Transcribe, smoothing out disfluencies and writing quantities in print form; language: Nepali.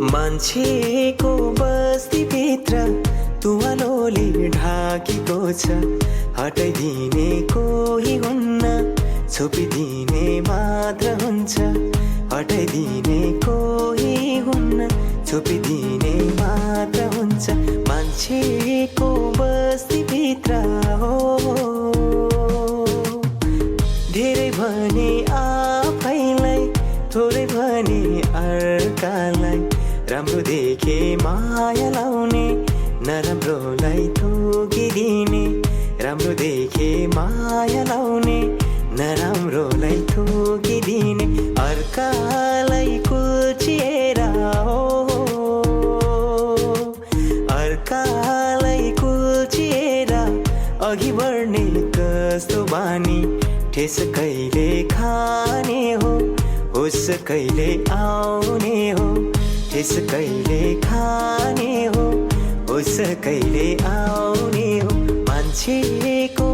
मान्छेको बस्तीभित्र तुवालोले ढाकेको छ। हटाइदिने कोही हुन्न, छोपिदिने मात्र हुन्छ। हटाइदिने कोही हुन्न, छोपिदिने मात्र हुन्छ। मान्छेको बस्तीभित्र हो धेरै भने आफैलाई, थोरै भने अर्कालाई। राम्रो देखे माया लाउने, नराम्रोलाई थोकिदिने। राम्रो देखे माया लाउने, नराम्रोलाई थोकिदिने। अर्कालाई कुल्चिएर हो, अर्कालाई कुल्चिएर अघि बढ्ने कस्तो बानी। ठेस कहिले खाने हो, होस कहिले आउने हो। ठेस कहिले खाने हो, होस कहिले आउने हो। मान्छेको